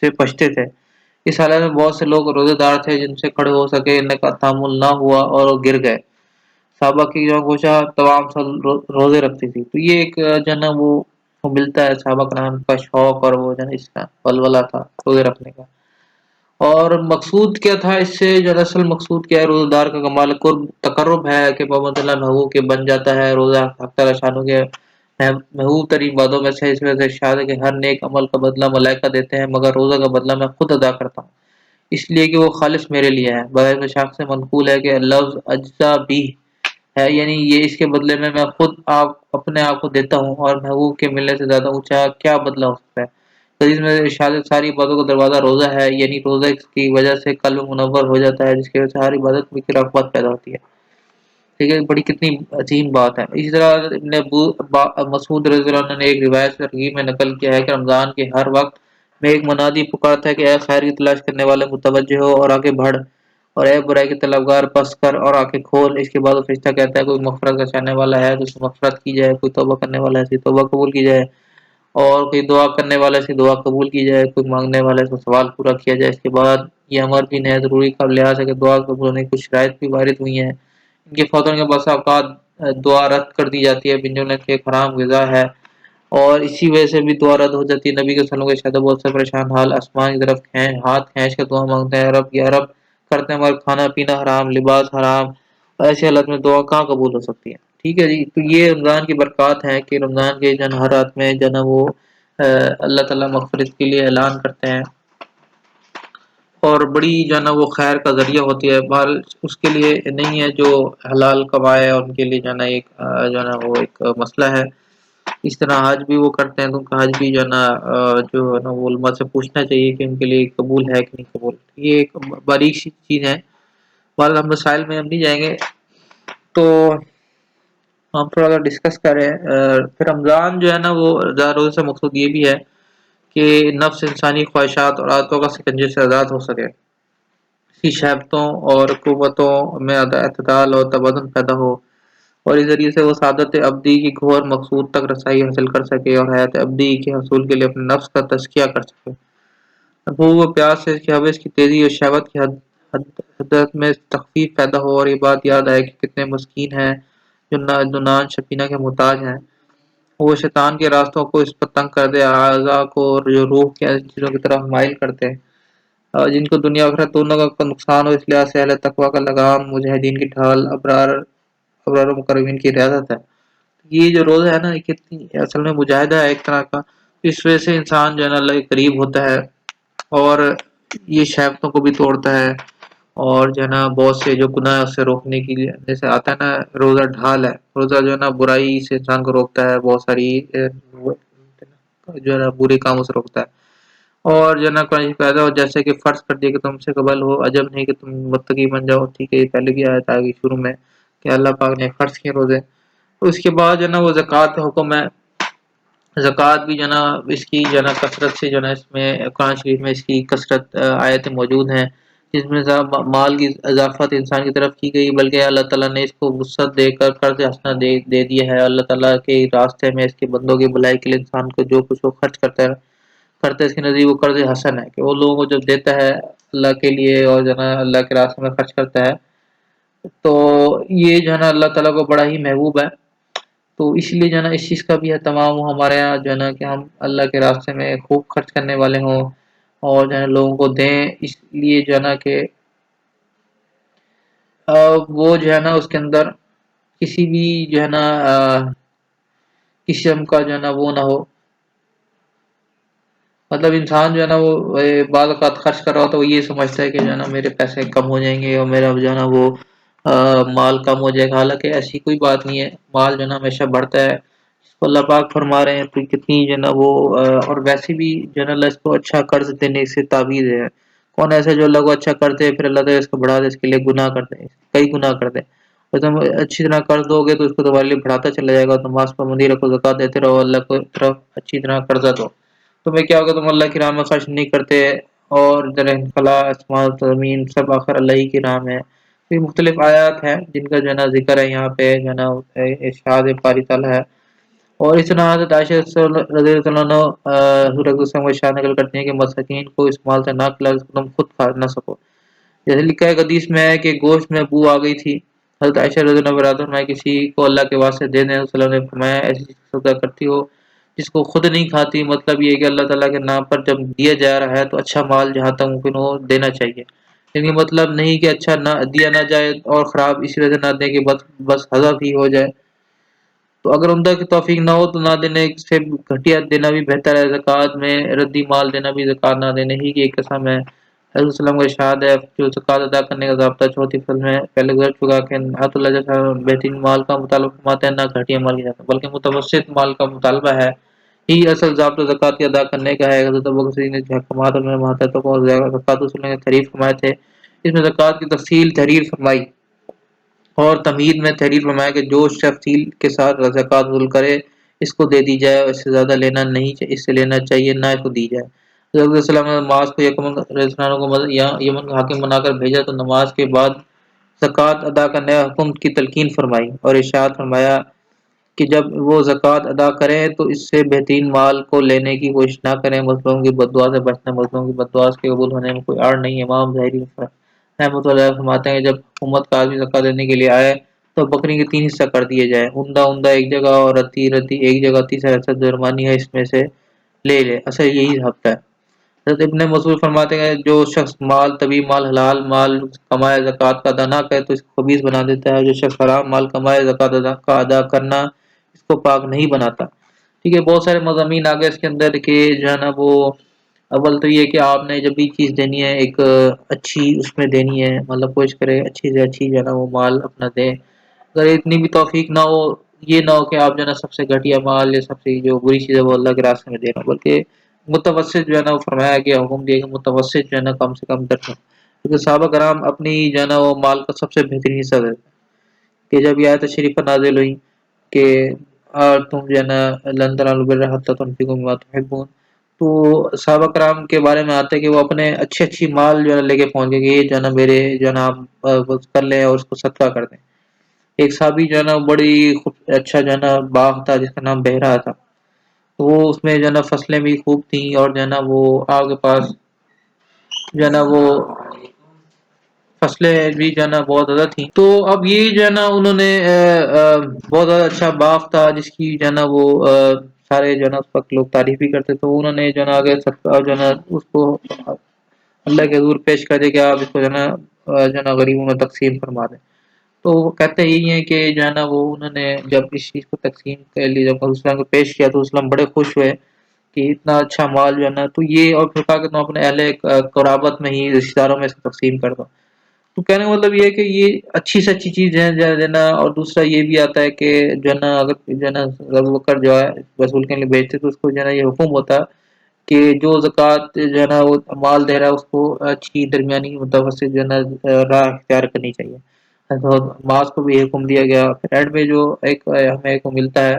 سے بچتے تھے. اس حالت میں بہت سے لوگ روزے دار تھے جن سے کھڑے ہو سکے، ان کا تحمل نہ ہوا اور وہ گر گئے۔ صحابہ کی جو گوشہ تمام سال روزے رکھتی تھی، تو یہ ایک جو ہے نا وہ ملتا ہے صحابہ کرام کا شوق اور وہ جو ہے نا اس کا ولولہ تھا روزے رکھنے کا۔ اور مقصود کیا تھا اس سے، جو اصل مقصود کیا ہے، روزہ دار کا کمال قرب تقرب ہے کہ محمد اللہ محبوب کے بن جاتا ہے روزہ حق تعالی شانوں کے محبوب ترین باتوں میں سے، اس میں سے ارشاد ہے کہ ہر نیک عمل کا بدلہ ملائکہ دیتے ہیں مگر روزہ کا بدلہ میں خود ادا کرتا ہوں، اس لیے کہ وہ خالص میرے لیے ہے۔ بغیر شاخ سے منقول ہے کہ لفظ اجزا بھی ہے، یعنی یہ اس کے بدلے میں خود اپنے آپ کو دیتا ہوں، اور محبوب کے ملنے سے زیادہ اونچا کیا بدلہ ہو سکتا ہے۔ حدیث میں ارشاد ساری عبادتوں کا دروازہ روزہ ہے، یعنی روزہ کی وجہ سے قلب منور ہو جاتا ہے، جس کی وجہ سے ہر عبادت میں رغبت پیدا ہوتی ہے۔ ٹھیک ہے، بڑی کتنی عظیم بات ہے۔ اسی طرح ابن مسعود رضی اللہ عنہ نے ایک روایت سے ترغیب میں نقل کیا ہے کہ رمضان کے ہر وقت میں ایک منادی پکارتا ہے کہ اے خیر کی تلاش کرنے والے متوجہ ہو اور آگے بڑھ، اور اے برائی کے طلبگار پس کر اور آنکھیں کھول۔ اس کے بعد وہ فرشتہ کہتا ہے کوئی مغفرت کا چاہنے والا ہے تو اس سے مغفرت کی جائے، کوئی توبہ کرنے والا ہے تو توبہ قبول کی جائے، اور کوئی دعا کرنے والے سے دعا قبول کی جائے، کوئی مانگنے والے سے سوال پورا کیا جائے۔ اس کے بعد یہ امر بھی نہایت ضروری کا لحاظ ہے کہ دعا قبول ہونے کی کچھ شرائط بھی وارد ہوئی ہیں، ان کے فوراً کے بسا اوقات دعا رد کر دی جاتی ہے، بن جملہ کہ ایک حرام غذا ہے اور اسی وجہ سے بھی دعا رد ہو جاتی ہے۔ نبی کے صلی اللہ علیہ وسلم کے بہت سے پریشان حال آسمان کی طرف ہاتھ کھینچ کے دعا مانگتے ہیں، رب یا رب کرتے ہیں مگر کھانا پینا حرام، لباس حرام، ایسی حالت میں دعا کہاں قبول ہو سکتی ہے؟ ٹھیک ہے جی، تو یہ رمضان کی برکات ہیں کہ رمضان کے جن ہر رات میں جو ہے نا وہ اللہ تعالیٰ مغفرت کے لیے اعلان کرتے ہیں، اور بڑی جو ہے نا وہ خیر کا ذریعہ ہوتی ہے۔ بہرحال اس کے لیے نہیں ہے جو حلال کمائے، اور ان کے لیے جو ہے نا ایک جو ہے نا وہ ایک مسئلہ ہے۔ اس طرح حج بھی وہ کرتے ہیں تو ان کا حج بھی جو ہے نا جو ہے نا وہ علماء سے پوچھنا چاہیے کہ ان کے لیے قبول ہے کہ نہیں قبول۔ یہ ایک باریک سی چیز ہے، بہرحال ہم مسائل میں ہم نہیں جائیں گے، تو ہم تھوڑا سا ڈسکس کریں۔ پھر رمضان جو ہے نا وہ روزے سے مقصود یہ بھی ہے کہ نفس انسانی خواہشات اور عادتوں کا سکنجے سے آزاد ہو سکے، اسی شہبتوں اور قوتوں میں اعتدال اور توازن پیدا ہو، اور اس ذریعے سے وہ سعادت ابدی کی گھور مقصود تک رسائی حاصل کر سکے اور حیات ابدی کے حصول کے لیے اپنے نفس کا تزکیہ کر سکے۔ بھوک و پیاس سے اس کی حوث کی تیزی اور شہوت کی حدت میں تخفیف پیدا ہو، اور یہ بات یاد آئے کہ کتنے مسکین ہیں جو نان شکینہ کے محتاج ہیں۔ وہ شیطان کے راستوں کو اس پر تنگ کر دے، اعضاء کو جو روح کے چیزوں کی طرف مائل کرتے ہیں، جن کو دنیا آخرت دونوں کا نقصان ہو۔ اس لحاظ سے اہل تقویٰ کا لگام، مجاہدین کی ڈھال، ابرار و مقربین کی ریاضت ہے۔ یہ جو روزہ ہے نا، یہ کتنی اصل میں مجاہدہ ہے ایک طرح کا، اس وجہ سے انسان جو ہے نا اللہ کے قریب ہوتا ہے، اور یہ شہوتوں کو بھی توڑتا ہے، اور جو ہے نا بہت سے جو گناہ ہے اس سے روکنے کے لیے، جیسے آتا ہے نا روزہ ڈھال ہے، روزہ جو ہے نا برائی سے انسان کو روکتا ہے، بہت ساری جو ہے نا برے کاموں سے روکتا ہے، اور جو ہے نا پیدا ہو جیسے کہ فرض کر دیا کہ تم سے قبل ہو، عجب نہیں کہ تم متقی بن جاؤ۔ ٹھیک ہے، یہ پہلے بھی آیا تھا کہ شروع میں کہ اللہ پاک نے فرض کیے روزے۔ اس کے بعد جو ہے نا وہ زکوٰۃ کا حکم ہے۔ زکوٰۃ بھی جو ہے نا اس کی جو ہے نا کثرت سے جو ہے نا اس میں قرآن شریف میں اس کی کثرت آیتیں موجود ہیں، جس میں مال کی اضافت انسان کی طرف کی گئی، بلکہ اللہ تعالیٰ نے اس کو وسعت دے کر قرض حسنہ دے دیا ہے۔ اللہ تعالیٰ کے راستے میں اس کے بندوں کی بھلائی کے لیے انسان کو جو کچھ وہ خرچ کرتا ہے اس کے نزدیک وہ قرض حسن ہے، کہ وہ لوگوں کو جب دیتا ہے اللہ کے لیے اور جو ہے نا اللہ کے راستے میں خرچ کرتا ہے، تو یہ جو ہے نا اللہ تعالیٰ کو بڑا ہی محبوب ہے۔ تو اس لیے جو ہے نا اس چیز کا بھی اہتمام ہمارے یہاں جو ہے نا کہ ہم اللہ کے راستے میں خوب خرچ کرنے والے ہوں، اور جو ہے لوگوں کو دیں، اس لیے جو ہے نا کہ وہ جو ہے نا اس کے اندر کسی بھی جو ہے نا قسم کا جو ہے نا وہ نہ ہو، مطلب انسان جو ہے نا وہ بعض اوقات خرچ کر رہا ہو تو وہ یہ سمجھتا ہے کہ جو ہے نا میرے پیسے کم ہو جائیں گے اور میرا جو ہے نا وہ مال کم ہو جائے گا، حالانکہ ایسی کوئی بات نہیں ہے، مال جو ہے نا ہمیشہ بڑھتا ہے، اس کو اللہ پاک فرما رہے ہیں تو کتنی جو ہے نا وہ اور ویسے بھی جو ہے نا اللہ اس کو اچھا قرض دینے سے تعویذ ہے۔ کون ایسا جو اللہ کو اچھا کرتے پھر اللہ تعالیٰ اس کو بڑھا دے، اس کے لیے گناہ کرتے ہیں، کئی گناہ کرتے ہیں۔ اور تم اچھی طرح قرض دو گے تو اس کو تمہارے لیے بڑھاتا چلا جائے گا، نماز پابندی رکھو، زکوٰۃ دیتے رہو، اللہ کو طرف اچھی طرح قرضہ دو، تمہیں کیا ہوگا، تم اللہ کی راہ میں خرچ نہیں کرتے، اور خلا آسمان زمین سب آخر اللہ ہی کی راہ میں ہے۔ یہ مختلف آیات ہیں جن کا جو ہے نا ذکر ہے یہاں پہ جو ہے نا ارشاد باری تعالیٰ ہے، اور اس طرح حضرت عائشہ رضی اللہ عنہ حضور اقدس صلی اللہ علیہ وسلم کا اشارہ نقل کرتی ہیں کہ مساکین کو اس مال سے نہ کھلا جس کو تم خود کھا نہ سکو. جیسے لکھا ہے حدیث میں ہے کہ گوشت میں بو آ گئی تھی. حضرت عائشہ رضی اللہ عنہ برادر فرمایا کسی کو اللہ کے واسطے دے دیں. صلی اللہ علیہ وسلم نے فرمایا ایسی چیز سودا کرتی ہو جس کو خود نہیں کھاتی. مطلب یہ ہے کہ اللہ تعالیٰ کے نام پر جب دیا جا رہا ہے تو اچھا مال جہاں تک ممکن ہو دینا چاہیے. لیکن مطلب نہیں کہ اچھا نہ دیا نہ جائے اور خراب اس وجہ سے نہ دیں کہ بس حذف ہی ہو جائے. تو اگر عمدہ کی توفیق نہ ہو تو نہ دینے سے گھٹیا دینا بھی بہتر ہے. زکوٰۃ میں ردی مال دینا بھی زکوٰۃ نہ دینے ہی کی ایک قسم ہے. حضرت وسلم کا ارشاد ہے جو زکوٰۃ ادا کرنے کا ضابطہ چوتھی فصل میں پہلے گزر چکا کہ نعت اللہ جیسا بہترین مال کا مطالبہ فرماتے ہیں نہ گھٹیا مال کی جاتا بلکہ متوسط مال کا مطالبہ ہے ہی اصل ضابطہ زکوٰۃ کے ادا کرنے کا ہے. حضرت ابوبکر صدیق نے حکمات اور مہاتوں کو زکوٰۃ وصول نے تعریف فرمائے تھے. اس میں زکوٰۃ کی تفصیل تحریر فرمائی اور تمہید میں تحریر فرمایا کہ جو تفصیل کے ساتھ زکوٰۃ وصول کرے اس کو دے دی جائے اور اس سے زیادہ لینا نہیں اس سے لینا چاہیے نہ اس کو دی جائے. حضرت علیہ السلام نے نماز کو یمن کا حاکم بنا کر بھیجا تو نماز کے بعد زکوٰۃ ادا کرنے کا حکم کی تلقین فرمائی اور ارشاد فرمایا کہ جب وہ زکوٰۃ ادا کریں تو اس سے بہترین مال کو لینے کی کوشش نہ کریں. مظلوم کی بد دعا سے بچنا مظلوم کی بد دعا کے قبول ہونے میں کوئی آڑ نہیں. امام ظاہری رحمۃ اللہ فرماتے ہیں کہ جب حکومت کا آدمی زکوٰۃ دینے کے لیے آئے تو بکری کے 3 حصہ کر دیے جائے. عمدہ ایک جگہ اور رتی ایک جگہ. تیسرا حصہ درمیانی ہے اس میں سے لے لے. اصل یہی ضابطہ ہے. حضرت ابن مسعود فرماتے ہیں جو شخص مال طبی مال حلال مال کمائے زکوٰۃ کا ادا نہ کرے تو اس کو خبیث بنا دیتا ہے. جو شخص حرام مال کمائے زکوٰۃ کا ادا کرنا اس کو پاک نہیں بناتا. ٹھیک ہے. بہت سارے مضامین آگے اس کے اندر کہ جو ہے نا وہ اول تو یہ کہ آپ نے جب بھی چیز دینی ہے ایک اچھی اس میں دینی ہے. مطلب کوشش کرے اچھی سے اچھی جو ہے نا وہ مال اپنا دے. اگر اتنی بھی توفیق نہ ہو یہ نہ ہو کہ آپ جو ہے نا سب سے گھٹیا مال یا سب سے جو بری چیز ہے وہ اللہ کے راستے میں دینا بلکہ متوسط جو ہے نا وہ فرمایا گیا حکم دیا کہ متوسط جو ہے نا کم سے کم درجہ. کیونکہ صحابہ کرام اپنی جو ہے نا وہ مال کا سب سے بہترین حصہ دیتے کہ جب یہ آیت شریف پر نازل ہوئی کہ اور تم جو ہے نا لن تنالوا البر حتی تنفقوا مما تحبون تو صحابہ کرام کے بارے میں آتے ہیں کہ وہ اپنے اچھی مال جو ہے لے کے پہنچ گئے کہ یہ جو ہے نا میرے جو ہے نا آپ کر لیں اور اس کو صدقہ کر دیں. ایک صحابی جو ہے نا بڑی اچھا جو ہے نا باغ تھا جس کا نام بہرا تھا. تو وہ اس میں جو ہے نا فصلیں بھی خوب تھیں اور جو ہے نا وہ آپ کے پاس جو ہے نا وہ فصلیں بھی جو ہے نا بہت زیادہ تھیں. تو اب یہ جو ہے نا انہوں نے بہت زیادہ اچھا باغ تھا جس کی جو ہے نا وہ سارے جو ہے نا اس وقت لوگ تعریف بھی کرتے. تو انہوں نے جو ہے نا آگے جو ہے نا اس کو اللہ کے حضور پیش کر دے کہ آپ اس کو جو ہے نا غریبوں میں تقسیم فرما دیں. تو وہ کہتے یہی ہیں کہ جو ہے نا وہ انہوں نے جب اس چیز کو تقسیم کر لی جب اسلام کو پیش کیا تو اسلام بڑے خوش ہوئے کہ اتنا اچھا مال جو ہے نا. تو یہ اور پھر کہا کہ تم اپنے اہل قرابت میں ہی رشتہ داروں میں سے تقسیم کر دو. تو کہنے کا مطلب یہ ہے کہ یہ اچھی سے اچھی چیز ہے نا. اور دوسرا یہ بھی آتا ہے کہ جو ہے نا اگر جو ہے نا ابو بکر جو ہے رسول کے لیے بیچتے تو اس کو جو ہے نا یہ حکم ہوتا کہ جو زکوٰۃ جو ہے نا وہ مال دے رہا ہے اس کو اچھی درمیانی متوسط جو ہے نا راہ اختیار کرنی چاہیے. ماس کو بھی حکم دیا گیا. پھر اینڈ میں جو ایک ہمیں کو ملتا ہے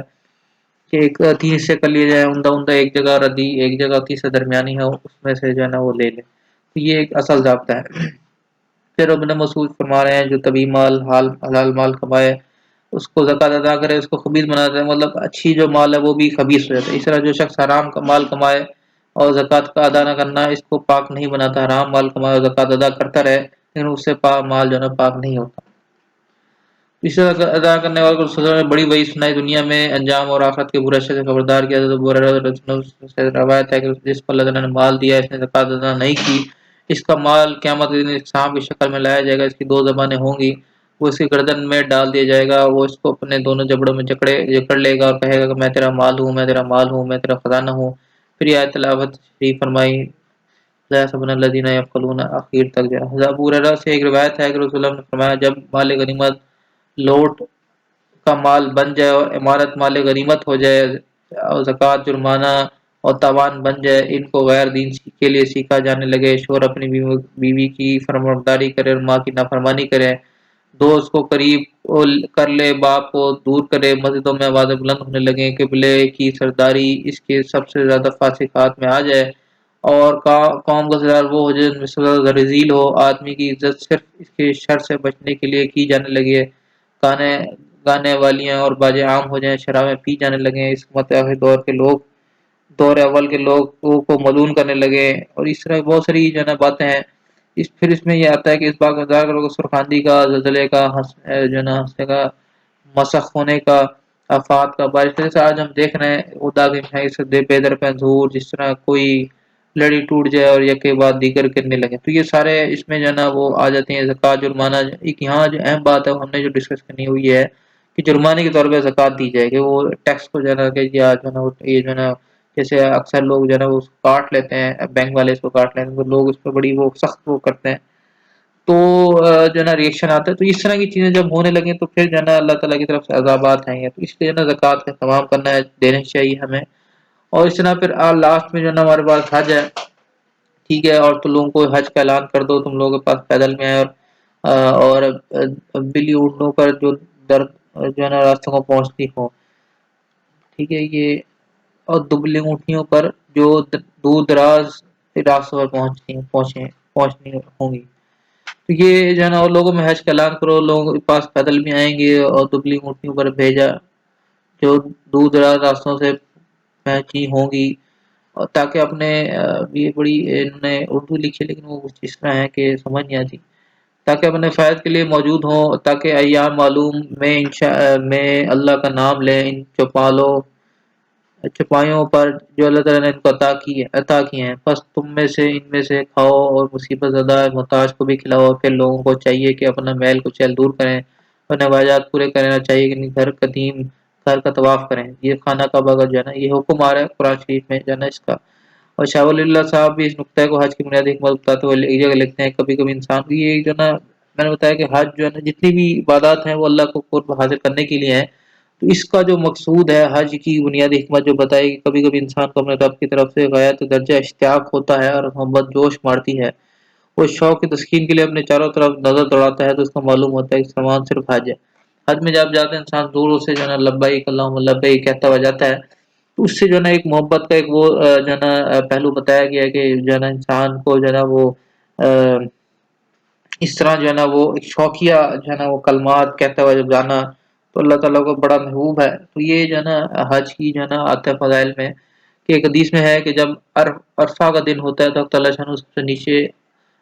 کہ ایک 3 حصے کر لیے جائے. عمدہ ایک جگہ ردی ایک جگہ تیسرا درمیانی ہے اس میں سے جو ہے نا وہ لے لے. تو یہ ایک اصل ضابطہ ہے. پھر ابن مسعود فرما رہے ہیں جو طبی مال حلال مال کمائے اس کو زکوٰۃ ادا کرے اس کو خبیث بناتا ہے. مطلب اچھی جو مال ہے وہ بھی خبیث ہو جاتا ہے. اس طرح جو شخص حرام کا مال کمائے اور زکوٰۃ کا ادا نہ کرنا اس کو پاک نہیں بناتا. حرام مال کمائے اور زکوٰۃ ادا کرتا رہے لیکن اس سے مال جو ہے نا پاک نہیں ہوتا. اس طرح ادا کرنے والے کو سزا میں بڑی وعید سنائی دنیا میں انجام اور آخرت کے برے سے خبردار کیا. تو روایت ہے کہ جس پر اللہ تعالیٰ نے مال دیا اس نے زکوٰۃ ادا نہیں کی اس کا مال قیامت کے دن سانپ کی شکل میں لایا جائے گا. اس کی 2 زبانیں ہوں گی. وہ اس کی گردن میں ڈال دیا جائے گا. وہ اس کو اپنے دونوں جبڑوں میں جکڑ لے گا اور کہے گا کہ میں تیرا مال ہوں میں تیرا مال ہوں میں تیرا خزانہ ہوں. پھر یہ آیت تلاوت شریف فرمائی سبحان الذین یعقلون اخیر تک جا. ابو ہریرہ سے ایک روایت ہے کہ رسول اللہ نے فرمایا جب مال غنیمت لوٹ کا مال بن جائے اور امارت مال غنیمت ہو جائے اور زکوٰۃ جرمانہ اور تاوان بن جائے ان کو غیر دین کے لیے سیکھا جانے لگے. شوہر اپنی بیوی کی فرمانبرداری کرے اور ماں کی نافرمانی کرے. دوست کو قریب کر لے باپ کو دور کرے. مسجدوں میں آوازیں بلند ہونے لگیں. قبلے کی سرداری اس کے سب سے زیادہ فاسقات میں آ جائے اور قوم کا سردار وہ ہو جائے جن میں سب سے زیادہ رذیل ہو. آدمی کی عزت صرف اس کے شر سے بچنے کے لیے کی جانے لگی ہے. گانے والیاں اور باجے عام ہو جائیں، شرابیں پی جانے لگیں، اس متاخر دور کے لوگ، دور اول کے لوگوں کو ملعون کرنے لگے، اور اس طرح بہت ساری جو ہے نا باتیں ہیں۔ پھر اس میں یہ آتا ہے کہ اس بات کا لوگ سرخاندی کا، زلزلے کا، جو ہے نا ہنسنے کا، مسخ ہونے کا، آفات کا بارش، جیسے آج ہم دیکھ رہے ہیں ادا کی بے در پہ انظور، جس طرح کوئی لڑی ٹوٹ جائے اور یک کے بعد دیگر کرنے لگے، تو یہ سارے اس میں جو ہے نا وہ آ جاتے ہیں۔ زکوٰۃ، جرمانہ، ایک یہاں جو اہم بات ہے ہم نے جو ڈسکس کرنی ہوئی ہے کہ جرمانے کے طور پہ زکوٰۃ دی جائے، کہ وہ ٹیکس کو جو ہے نا کہ یا جو ہے نا یہ جو ہے نا جیسے اکثر لوگ جو ہے نا وہ کاٹ لیتے ہیں، بینک والے اس کو کاٹ لیتے ہیں، تو لوگ اس پہ بڑی وہ سخت وہ کرتے ہیں، تو جو ہے نا ریئیکشن آتا ہے۔ تو اس طرح کی چیزیں جب ہونے لگیں تو پھر جو ہے نا اللہ تعالیٰ کی طرف سے عذابات آئیں گے، تو اس لیے نا زکوٰۃ کا اہتمام کرنا ہے، دینی چاہیے ہمیں۔ اور اس طرح پھر لاسٹ میں جو ہے نا ہمارے پاس حج ہے، ٹھیک ہے، اور تو لوگوں کو حج کا اعلان کر دو، تم لوگوں کے پاس پیدل میں ہے، اور بلی اونٹوں پر جو درد جو ہے نا راستوں کو پہنچتی ہو، ٹھیک ہے، یہ اور دبلی اونٹنیوں پر جو دور دراز راستوں پر پہنچنی ہوں گی، تو یہ جو ہے نا اور لوگوں میں حج کا اعلان کرو، لوگوں کے پاس پیدل بھی آئیں گے اور دبلی اونٹنیوں پر بھیجا جو دور دراز راستوں سے پہنچی ہوں گی، اور تاکہ اپنے یہ بڑی انہوں نے اردو لکھی لیکن وہ کچھ اس طرح ہے کہ سمجھ نہیں آتی، تاکہ اپنے فائد کے لیے موجود ہوں، تاکہ ایام معلوم میں میں اللہ کا نام لیں ان چپائیوں پر جو اللہ تعالیٰ نے ان کو عطا کی ہیں، بس تم میں سے ان میں سے کھاؤ اور مصیبت زدہ محتاج کو بھی کھلاؤ۔ پھر لوگوں کو چاہیے کہ اپنا میل کچیل دور کریں اور نواجات پورے کرنا چاہیے کہ گھر کا طواف کریں۔ یہ خانہ کعبہ کا جو ہے نا یہ حکم آ رہا ہے قرآن شریف میں جو ہے نا اس کا۔ اور شاہ ولی اللہ صاحب بھی اس نقطۂ کو حج کی بنیادی حکمت بتاتے ہوئے ایک جگہ لکھتے ہیں، کبھی کبھی انسان کو یہ جو ہے نا میں نے بتایا کہ حج جو ہے نا جتنی بھی عبادات ہیں وہ اللہ کو قرب حاصل کرنے کے لیے ہیں، تو اس کا جو مقصود ہے حج کی بنیادی حکمت جو بتائی کہ کبھی کبھی انسان کو اپنے رب کی طرف سے غایت درجہ اشتیاق ہوتا ہے اور محبت جوش مارتی ہے، وہ شوق کی تسکین کے لیے اپنے چاروں طرف نظر دوڑاتا ہے، تو اس کو معلوم ہوتا ہے کہ سامان صرف حج ہے۔ حج میں جب جاتے ہیں انسان دور سے جو ہے نا لبیک اللہم لبیک کہتا ہوا جاتا ہے، تو اس سے جو ہے نا ایک محبت کا ایک وہ جو ہے نا پہلو بتایا گیا ہے کہ جو ہے نا انسان کو جو ہے نا وہ اس طرح جو ہے نا وہ ایک شوقیہ جو ہے نا وہ کلمات کہتا ہوا جب جانا تو اللہ تعالیٰ کو بڑا محبوب ہے۔ تو یہ جو ہے نا حج کی جو ہے نا آتا ہے فضائل میں کہ ایک حدیث میں ہے کہ جب عرفہ کا دن ہوتا ہے تو اللہ شان سب سے نیچے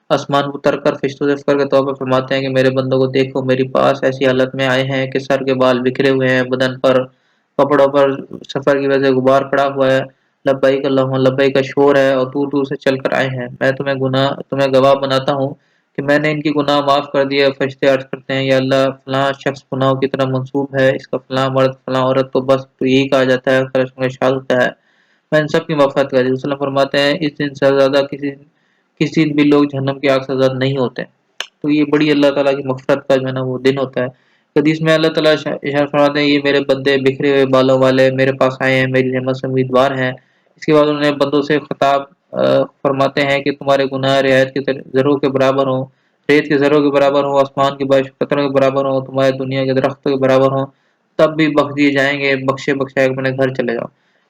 آسمان اتر کر فرشتوں سے فخر کے طور پر فرماتے ہیں کہ میرے بندوں کو دیکھو، میری پاس ایسی حالت میں آئے ہیں کہ سر کے بال بکھرے ہوئے ہیں، بدن پر کپڑوں پر سفر کی وجہ سے غبار پڑا ہوا ہے، لبیک اللہم لبیک کا شور ہے، اور دور دور سے چل کر آئے ہیں۔ میں تمہیں گواہ بناتا ہوں کہ میں نے ان کی گناہ معاف کر دیا۔ فرشتے عرض کرتے ہیں یا اللہ فلاں شخص گناہوں کی طرح منسوب ہے، اس کا فلاں مرد فلاں عورت، تو بس تو یہی کہا جاتا ہے، ارشاد ہوتا ہے میں ان سب کی مغفرت کر دی۔ وسلم فرماتے ہیں اس دن سے زیادہ کسی دن بھی لوگ جہنم کی آگ سے آزاد نہیں ہوتے، تو یہ بڑی اللہ تعالیٰ کی مغفرت کا جو ہے نا وہ دن ہوتا ہے۔ حدیث میں اللہ تعالیٰ ارشاد فرماتے ہیں یہ میرے بندے بکھرے ہوئے بالوں والے میرے پاس آئے ہیں، میری رحمت سے امیدوار ہیں۔ اس کے بعد انہوں نے بندوں سے خطاب فرماتے ہیں کہ تمہارے گناہ رعایت کے ذروں کے برابر ہوں، ریت کے ذروں کے برابر ہوں، آسمان کی بارش کے قطروں کے برابر ہوں، تمہارے دنیا کے درختوں کے برابر ہوں، تب بھی بخش دیے جائیں گے، بخشے بخشائے اپنے گھر چلے جاؤ۔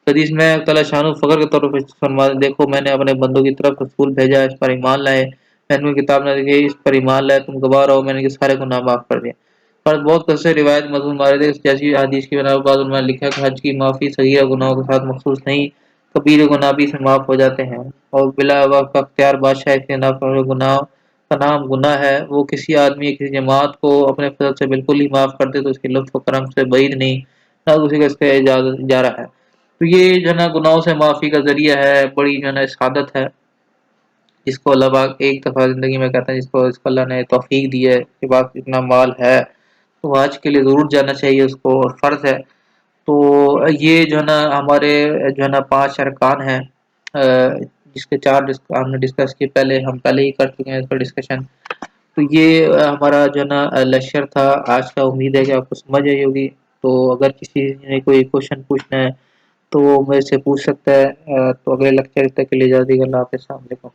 حدیث میں تعالیٰ شان و فخر کے طور پر فرماتے دیکھو میں نے اپنے بندوں کی طرف رسول بھیجا، اس پر ایمان لائے، میں نے کتاب نہ دی اس پر ایمان لائے، تم گواہ رہو میں نے سارے گناہ معاف کر دیا۔ پر بہت کثیر روایت مضمون وارد ہے، جیسی حدیث کی بنا پر بعض علماء نے لکھا کہ حج کی معافی صغیرہ گناہوں کے ساتھ مخصوص نہیں، کبیرہ گناہ بھی سے معاف ہو جاتے ہیں، اور بلا وقت اختیار بادشاہ کے گناہ کا نام گناہ ہے، وہ کسی آدمی یا کسی جماعت کو اپنے فضل سے بالکل ہی معاف کر دے تو اس کے لطف و کرم سے بعید نہیں، نہ اسی کا اس کا اجارہ ہے۔ تو یہ جو ہے نا گناہوں سے معافی کا ذریعہ ہے، بڑی جو ہے نا سعادت ہے، جس کو اللہ پاک ایک دفعہ زندگی میں کہتا ہے، جس کو اللہ نے توفیق دی ہے کہ پاس اتنا مال ہے تو حج کے لیے ضرور جانا چاہیے اس کو، اور فرض ہے۔ تو یہ جو ہے نا ہمارے جو ہے نا 5 ارکان ہیں، جس کے 4 ہم نے ڈسکس کیے، ہم پہلے ہی کر چکے ہیں اس پر ڈسکشن۔ تو یہ ہمارا جو ہے نا لیکچر تھا آج کا، امید ہے کہ آپ کو سمجھ آئی ہوگی۔ تو اگر کسی نے کوئی کوشچن پوچھنا ہے تو وہ میرے سے پوچھ سکتا ہے، تو اگلے لیکچر تک کے لیے اجازت دیجیے۔ اللہ حافظ، السلام علیکم۔